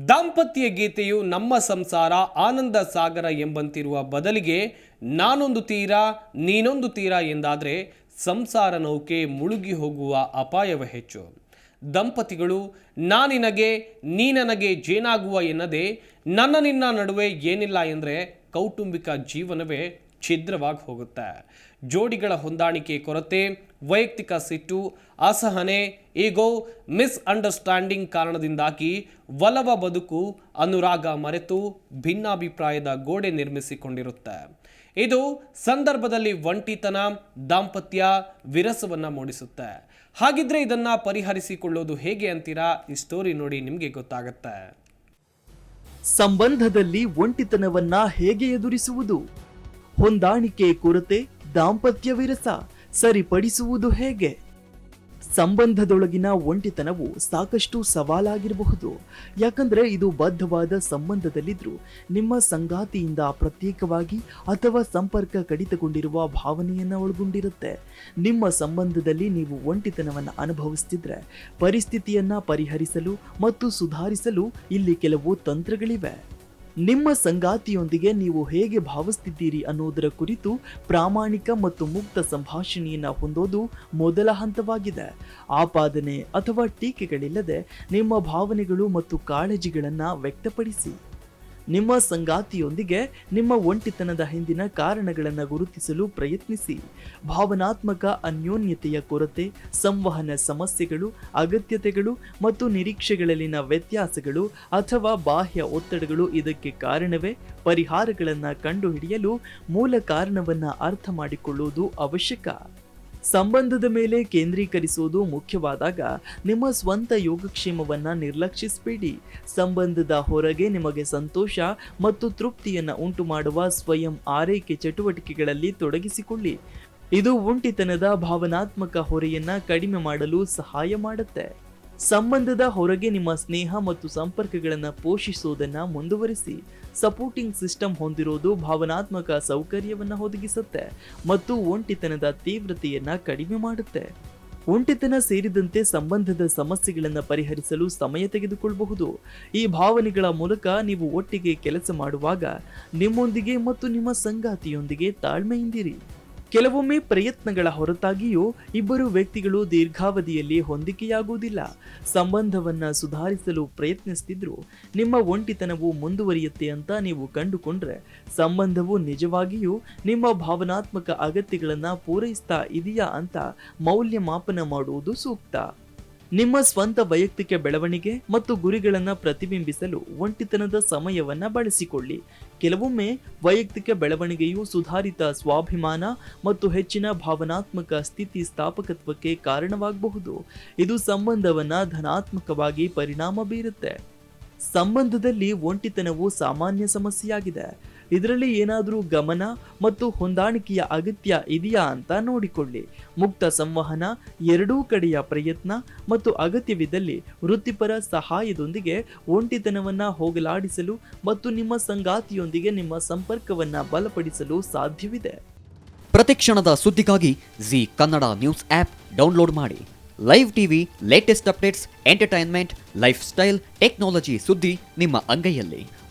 ದಾಂಪತ್ಯ ಗೀತೆಯು ನಮ್ಮ ಸಂಸಾರ ಆನಂದ ಸಾಗರ ಎಂಬಂತಿರುವ ಬದಲಿಗೆ ನಾನೊಂದು ತೀರ ನೀನೊಂದು ತೀರ ಎಂದಾದರೆ ಸಂಸಾರ ನೌಕೆ ಮುಳುಗಿ ಹೋಗುವ ಅಪಾಯವೇ ಹೆಚ್ಚು. ದಂಪತಿಗಳು ನಾನಿನಗೆ ನೀ ನನಗೆ ಜೇನಾಗುವ ಎನ್ನದೆ ನನ್ನ ನಿನ್ನ ನಡುವೆ ಏನಿಲ್ಲ ಎಂದರೆ ಕೌಟುಂಬಿಕ ಜೀವನವೇ ಛಿದ್ರವಾಗಿ ಹೋಗುತ್ತೆ. ಜೋಡಿಗಳ ಹೊಂದಾಣಿಕೆ ಕೊರತೆ, ವೈಯಕ್ತಿಕ ಸಿಟ್ಟು, ಅಸಹನೆ, ಈಗೋ, ಮಿಸ್ಅಂಡರ್ಸ್ಟ್ಯಾಂಡಿಂಗ್ ಕಾರಣದಿಂದಾಗಿ ಒಲವ ಬದುಕು ಅನುರಾಗ ಮರೆತು ಭಿನ್ನಾಭಿಪ್ರಾಯದ ಗೋಡೆ ನಿರ್ಮಿಸಿಕೊಂಡಿರುತ್ತೆ. ಇದು ಸಂದರ್ಭದಲ್ಲಿ ಒಂಟಿತನ, ದಾಂಪತ್ಯ ವಿರಸವನ್ನ ಮೂಡಿಸುತ್ತೆ. ಹಾಗಿದ್ರೆ ಇದನ್ನ ಪರಿಹರಿಸಿಕೊಳ್ಳೋದು ಹೇಗೆ ಅಂತೀರಾ? ಈ ಸ್ಟೋರಿ ನೋಡಿ ನಿಮಗೆ ಗೊತ್ತಾಗುತ್ತೆ. ಸಂಬಂಧದಲ್ಲಿ ಒಂಟಿತನವನ್ನ ಹೇಗೆ ಎದುರಿಸುವುದು? ಹೊಂದಾಣಿಕೆ ಕೊರತೆ, ದಾಂಪತ್ಯ ವಿರಸ ಸರಿಪಡಿಸುವುದು ಹೇಗೆ? ಸಂಬಂಧದೊಳಗಿನ ಒಂಟಿತನವು ಸಾಕಷ್ಟು ಸವಾಲಾಗಿರಬಹುದು. ಯಾಕಂದ್ರೆ ಇದು ಬದ್ಧವಾದ ಸಂಬಂಧದಲ್ಲಿದ್ರೂ ನಿಮ್ಮ ಸಂಗಾತಿಯಿಂದ ಪ್ರತ್ಯೇಕವಾಗಿ ಅಥವಾ ಸಂಪರ್ಕ ಕಡಿತಗೊಂಡಿರುವ ಭಾವನೆಯನ್ನ ಒಳಗೊಂಡಿರುತ್ತೆ. ನಿಮ್ಮ ಸಂಬಂಧದಲ್ಲಿ ನೀವು ಒಂಟಿತನವನ್ನು ಅನುಭವಿಸುತ್ತಿದ್ರೆ ಪರಿಸ್ಥಿತಿಯನ್ನ ಪರಿಹರಿಸಲು ಮತ್ತು ಸುಧಾರಿಸಲು ಇಲ್ಲಿ ಕೆಲವು ತಂತ್ರಗಳಿವೆ. ನಿಮ್ಮ ಸಂಗಾತಿಯೊಂದಿಗೆ ನೀವು ಹೇಗೆ ಭಾವಿಸುತ್ತಿದ್ದೀರಿ ಅನ್ನೋದರ ಕುರಿತು ಪ್ರಾಮಾಣಿಕ ಮತ್ತು ಮುಕ್ತ ಸಂಭಾಷಣೆಯನ್ನ ಹೊಂದೋದು ಮೊದಲ ಹಂತವಾಗಿದೆ. ಆಪಾದನೆ ಅಥವಾ ಟೀಕೆಗಳಿಲ್ಲದೆ ನಿಮ್ಮ ಭಾವನೆಗಳು ಮತ್ತು ಕಾಳಜಿಗಳನ್ನ ವ್ಯಕ್ತಪಡಿಸಿ. ನಿಮ್ಮ ಸಂಗಾತಿಯೊಂದಿಗೆ ನಿಮ್ಮ ಒಂಟಿತನದ ಹಿಂದಿನ ಕಾರಣಗಳನ್ನು ಗುರುತಿಸಲು ಪ್ರಯತ್ನಿಸಿ. ಭಾವನಾತ್ಮಕ ಅನ್ಯೋನ್ಯತೆಯ ಕೊರತೆ, ಸಂವಹನ ಸಮಸ್ಯೆಗಳು, ಅಗತ್ಯತೆಗಳು ಮತ್ತು ನಿರೀಕ್ಷೆಗಳಲ್ಲಿನ ವ್ಯತ್ಯಾಸಗಳು ಅಥವಾ ಬಾಹ್ಯ ಒತ್ತಡಗಳು ಇದಕ್ಕೆ ಕಾರಣವೇ? ಪರಿಹಾರಗಳನ್ನು ಕಂಡುಹಿಡಿಯಲು ಮೂಲ ಕಾರಣವನ್ನು ಅರ್ಥ ಮಾಡಿಕೊಳ್ಳುವುದು ಅವಶ್ಯಕ. ಸಂಬಂಧದ ಮೇಲೆ ಕೇಂದ್ರೀಕರಿಸುವುದು ಮುಖ್ಯವಾದಾಗ ನಿಮ್ಮ ಸ್ವಂತ ಯೋಗಕ್ಷೇಮವನ್ನ ನಿರ್ಲಕ್ಷಿಸಬೇಡಿ. ಸಂಬಂಧದ ಹೊರಗೆ ನಿಮಗೆ ಸಂತೋಷ ಮತ್ತು ತೃಪ್ತಿಯನ್ನ ಉಂಟು ಮಾಡುವ ಸ್ವಯಂ ಆರೈಕೆ ಚಟುವಟಿಕೆಗಳಲ್ಲಿ ತೊಡಗಿಸಿಕೊಳ್ಳಿ. ಇದು ಒಂಟಿತನದ ಭಾವನಾತ್ಮಕ ಹೊರೆಯನ್ನ ಕಡಿಮೆ ಮಾಡಲು ಸಹಾಯ ಮಾಡುತ್ತೆ. ಸಂಬಂಧದ ಹೊರಗೆ ನಿಮ್ಮ ಸ್ನೇಹ ಮತ್ತು ಸಂಪರ್ಕಗಳನ್ನು ಪೋಷಿಸುವುದನ್ನು ಮುಂದುವರಿಸಿ. ಸಪೋರ್ಟಿಂಗ್ ಸಿಸ್ಟಮ್ ಹೊಂದಿರೋದು ಭಾವನಾತ್ಮಕ ಸೌಕರ್ಯವನ್ನು ಒದಗಿಸುತ್ತೆ ಮತ್ತು ಒಂಟಿತನದ ತೀವ್ರತೆಯನ್ನ ಕಡಿಮೆ ಮಾಡುತ್ತೆ. ಒಂಟಿತನ ಸೇರಿದಂತೆ ಸಂಬಂಧದ ಸಮಸ್ಯೆಗಳನ್ನು ಪರಿಹರಿಸಲು ಸಮಯ ತೆಗೆದುಕೊಳ್ಳಬಹುದು. ಈ ಭಾವನೆಗಳ ಮೂಲಕ ನೀವು ಒಟ್ಟಿಗೆ ಕೆಲಸ ಮಾಡುವಾಗ ನಿಮ್ಮೊಂದಿಗೆ ಮತ್ತು ನಿಮ್ಮ ಸಂಗಾತಿಯೊಂದಿಗೆ ತಾಳ್ಮೆಯಿಂದಿರಿ. ಕೆಲವೊಮ್ಮೆ ಪ್ರಯತ್ನಗಳ ಹೊರತಾಗಿಯೂ ಇಬ್ಬರು ವ್ಯಕ್ತಿಗಳು ದೀರ್ಘಾವಧಿಯಲ್ಲಿ ಹೊಂದಿಕೆಯಾಗುವುದಿಲ್ಲ. ಸಂಬಂಧವನ್ನ ಸುಧಾರಿಸಲು ಪ್ರಯತ್ನಿಸುತ್ತಿದ್ರು ನಿಮ್ಮ ಒಂಟಿತನವು ಮುಂದುವರಿಯುತ್ತೆ ಅಂತ ನೀವು ಕಂಡುಕೊಂಡ್ರೆ ಸಂಬಂಧವು ನಿಜವಾಗಿಯೂ ನಿಮ್ಮ ಭಾವನಾತ್ಮಕ ಅಗತ್ಯಗಳನ್ನ ಪೂರೈಸ್ತಾ ಇದೆಯಾ ಅಂತ ಮೌಲ್ಯಮಾಪನ ಮಾಡುವುದು ಸೂಕ್ತ. ನಿಮ್ಮ ಸ್ವಂತ ವೈಯಕ್ತಿಕ ಬೆಳವಣಿಗೆ ಮತ್ತು ಗುರಿಗಳನ್ನು ಪ್ರತಿಬಿಂಬಿಸಲು ಒಂಟಿತನದ ಸಮಯವನ್ನ ಬಳಸಿಕೊಳ್ಳಿ. ಕೆಲವೊಮ್ಮೆ ವೈಯಕ್ತಿಕ ಬೆಳವಣಿಗೆಯು ಸುಧಾರಿತ ಸ್ವಾಭಿಮಾನ ಮತ್ತು ಹೆಚ್ಚಿನ ಭಾವನಾತ್ಮಕ ಸ್ಥಿತಿ ಸ್ಥಾಪಕತ್ವಕ್ಕೆ ಕಾರಣವಾಗಬಹುದು. ಇದು ಸಂಬಂಧವನ್ನ ಧನಾತ್ಮಕವಾಗಿ ಪರಿಣಾಮ ಬೀರುತ್ತೆ. ಸಂಬಂಧದಲ್ಲಿ ಒಂಟಿತನವು ಸಾಮಾನ್ಯ ಸಮಸ್ಯೆಯಾಗಿದೆ. ಇದರಲ್ಲಿ ಏನಾದರೂ ಗಮನ ಮತ್ತು ಹೊಂದಾಣಿಕೆಯ ಅಗತ್ಯ ಇದೆಯಾ ಅಂತ ನೋಡಿಕೊಳ್ಳಿ. ಮುಕ್ತ ಸಂವಹನ, ಎರಡೂ ಕಡೆಯ ಪ್ರಯತ್ನ ಮತ್ತು ಅಗತ್ಯವಿದ್ದಲ್ಲಿ ವೃತ್ತಿಪರ ಸಹಾಯದೊಂದಿಗೆ ಒಂಟಿತನವನ್ನ ಹೋಗಲಾಡಿಸಲು ಮತ್ತು ನಿಮ್ಮ ಸಂಗಾತಿಯೊಂದಿಗೆ ನಿಮ್ಮ ಸಂಪರ್ಕವನ್ನ ಬಲಪಡಿಸಲು ಸಾಧ್ಯವಿದೆ. ಪ್ರತಿಕ್ಷಣದ ಸುದ್ದಿಗಾಗಿ Zee Kannada news app download ಮಾಡಿ. Live TV, latest updates, entertainment, lifestyle, technology ಸುದ್ದಿ ನಿಮ್ಮ ಅಂಗೈಯಲ್ಲಿ.